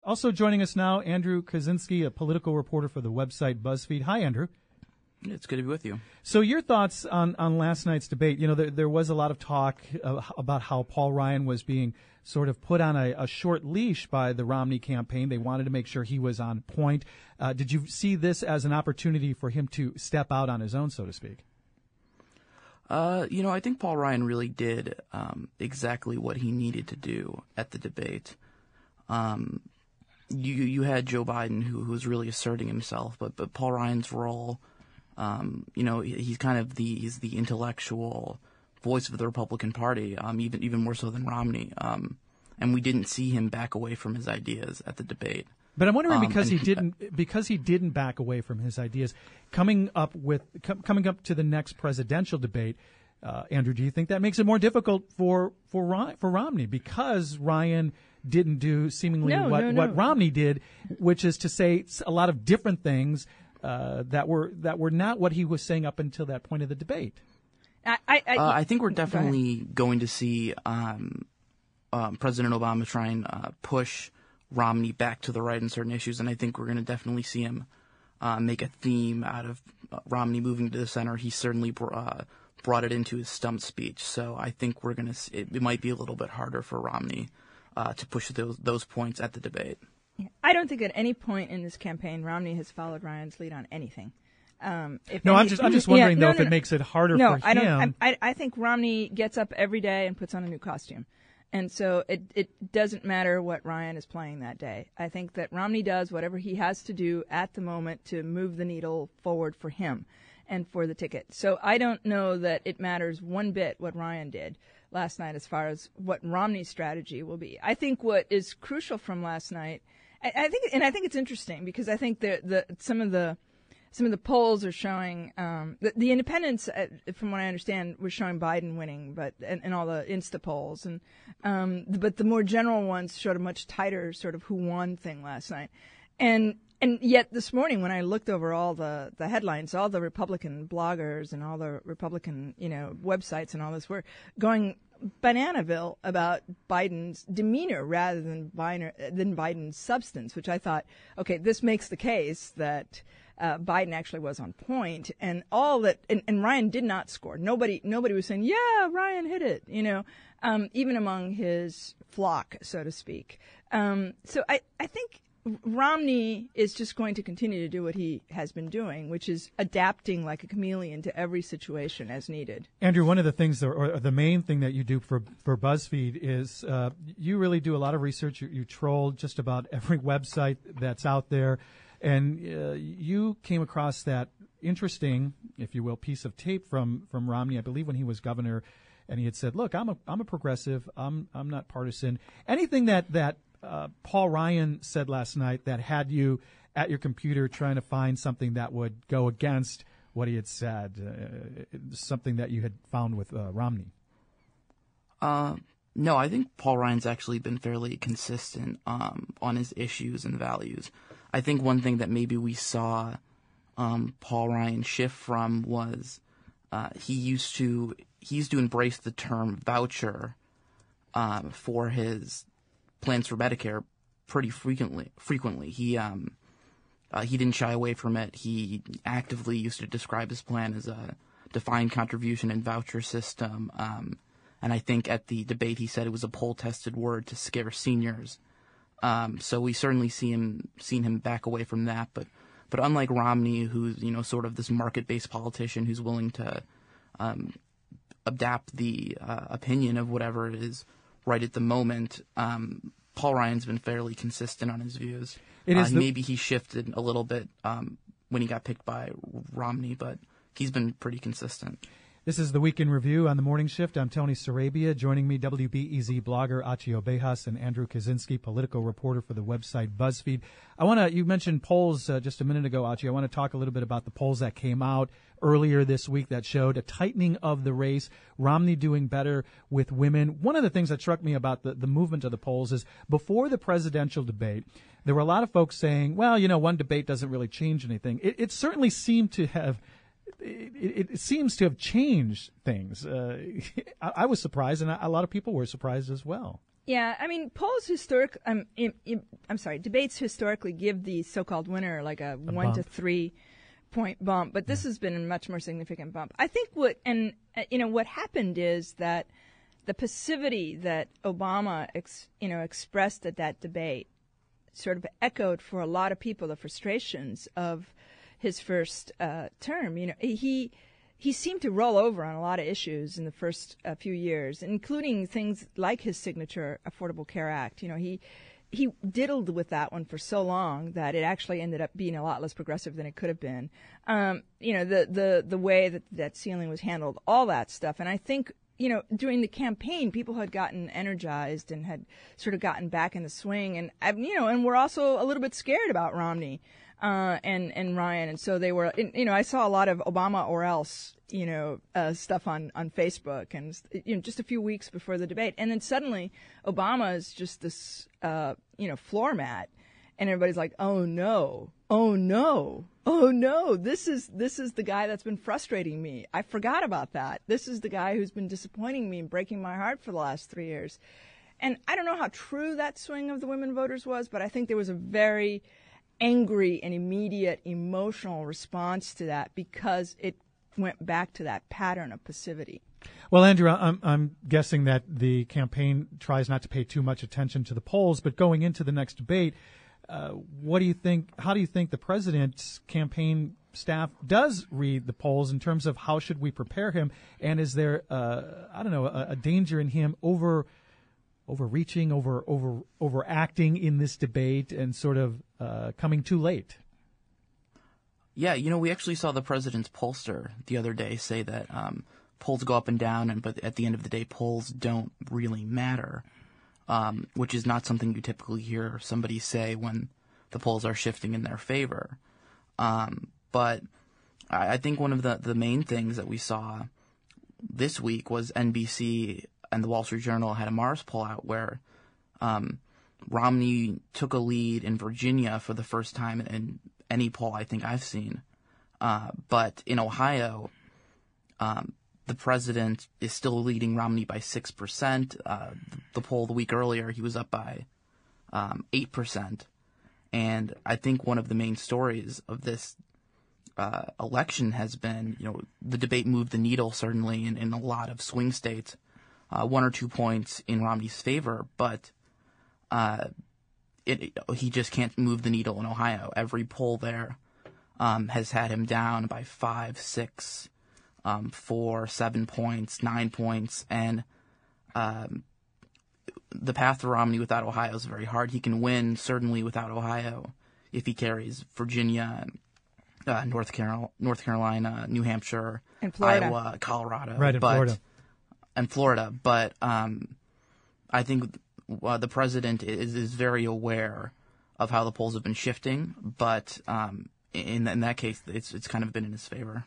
Also joining us now, Andrew Kaczynski, a political reporter for the website BuzzFeed. Hi, Andrew. It's good to be with you. So your thoughts on last night's debate. You know, there was a lot of talk about how Paul Ryan was being sort of put on a short leash by the Romney campaign. They wanted to make sure he was on point. Did you see this as an opportunity for him to step out on his own, so to speak? I think Paul Ryan really did exactly what he needed to do at the debate. You had Joe Biden who was really asserting himself, but Paul Ryan's role, he's kind of he's the intellectual voice of the Republican Party, even more so than Romney. And we didn't see him back away from his ideas at the debate. But I'm wondering because he didn't back away from his ideas, coming up to the next presidential debate. Andrew, do you think that makes it more difficult for Romney because Ryan didn't do seemingly what Romney did, which is to say a lot of different things that were not what he was saying up until that point of the debate? I think we're definitely going to see President Obama try and push Romney back to the right in certain issues, and I think we're going to definitely see him make a theme out of Romney moving to the center. He certainly brought it into his stump speech, so I think we're going to. It might be a little bit harder for Romney to push those points at the debate. I don't think at any point in this campaign Romney has followed Ryan's lead on anything. I'm just wondering if it makes it harder for him. I think Romney gets up every day and puts on a new costume. And so it doesn't matter what Ryan is playing that day. I think that Romney does whatever he has to do at the moment to move the needle forward for him and for the ticket. So I don't know that it matters one bit what Ryan did last night as far as what Romney's strategy will be. I think what is crucial from last night, I think it's interesting because I think some of the polls are showing the independents, from what I understand, were showing Biden winning, but and all the Insta polls, but the more general ones showed a much tighter sort of who won thing last night, and yet this morning when I looked over all the headlines, all the Republican bloggers and all the Republican websites and all this were going Bananaville about Biden's demeanor rather than Biden's substance, which I thought, okay, this makes the case that Biden actually was on point, and all that, and Ryan did not score. Nobody was saying, yeah, Ryan hit it, even among his flock, so to speak. So I think Romney is just going to continue to do what he has been doing, which is adapting like a chameleon to every situation as needed. Andrew, one of the things, or the main thing that you do for BuzzFeed is you really do a lot of research. You troll just about every website that's out there. And you came across that interesting, if you will, piece of tape from Romney, I believe, when he was governor, and he had said, "Look, I'm a progressive. I'm not partisan." Anything that Paul Ryan said last night that had you at your computer trying to find something that would go against what he had said, something that you had found with Romney? No, I think Paul Ryan's actually been fairly consistent on his issues and values. I think one thing that maybe we saw Paul Ryan shift from was he used to embrace the term voucher for his plans for Medicare pretty frequently. He didn't shy away from it. He actively used to describe his plan as a defined contribution and voucher system. And I think at the debate he said it was a poll-tested word to scare seniors. So we certainly seen him back away from that. But unlike Romney, who's sort of this market-based politician who's willing to adapt the opinion of whatever it is right at the moment, Paul Ryan's been fairly consistent on his views. Maybe he shifted a little bit when he got picked by Romney, but he's been pretty consistent. This is the Week in Review on the Morning Shift. I'm Tony Sarabia. Joining me, WBEZ blogger Achio Bejas and Andrew Kaczynski, political reporter for the website BuzzFeed. You mentioned polls just a minute ago, Achio. I want to talk a little bit about the polls that came out earlier this week that showed a tightening of the race, Romney doing better with women. One of the things that struck me about the movement of the polls is before the presidential debate, there were a lot of folks saying, well, one debate doesn't really change anything. It certainly seemed to have It seems to have changed things. I was surprised, and a lot of people were surprised as well. Yeah, I mean, debates historically give the so-called winner like a 1 to 3 point bump, but this has been a much more significant bump. I think what happened is that the passivity that Obama expressed at that debate sort of echoed for a lot of people the frustrations of his first term. He seemed to roll over on a lot of issues in the first few years, including things like his signature Affordable Care Act. He diddled with that one for so long that it actually ended up being a lot less progressive than it could have been. The way that ceiling was handled, all that stuff. And I think, during the campaign, people had gotten energized and had sort of gotten back in the swing. And, and we're also a little bit scared about Romney and Ryan. And so they were, I saw a lot of Obama or else, stuff on Facebook and, just a few weeks before the debate. And then suddenly Obama is just this, floor mat. And everybody's like, oh no, this is the guy that's been frustrating me. I forgot about that. This is the guy who's been disappointing me and breaking my heart for the last 3 years. And I don't know how true that swing of the women voters was, but I think there was a very angry and immediate emotional response to that because it went back to that pattern of passivity. Well, Andrew, I'm guessing that the campaign tries not to pay too much attention to the polls, but going into the next debate, what do you think? How do you think the president's campaign staff does read the polls in terms of how should we prepare him? And is there, a danger in him overreaching, overacting in this debate and sort of coming too late? Yeah, we actually saw the president's pollster the other day say that polls go up and down, but at the end of the day, polls don't really matter. Which is not something you typically hear somebody say when the polls are shifting in their favor. But I think one of the main things that we saw this week was NBC and the Wall Street Journal had a Mars poll out where Romney took a lead in Virginia for the first time in any poll I think I've seen. But in Ohio, the president is still leading Romney by 6%. The poll the week earlier, he was up by 8%. And I think one of the main stories of this election has been, the debate moved the needle certainly in a lot of swing states, 1 or 2 points in Romney's favor, but he just can't move the needle in Ohio. Every poll there has had him down by 5, 6, 4, 7 points, 9 points, and the path to Romney without Ohio is very hard. He can win certainly without Ohio if he carries Virginia, North Carolina, New Hampshire, and Florida. Iowa, Colorado, Florida. And Florida. But I think the president is very aware of how the polls have been shifting, but in that case, it's kind of been in his favor.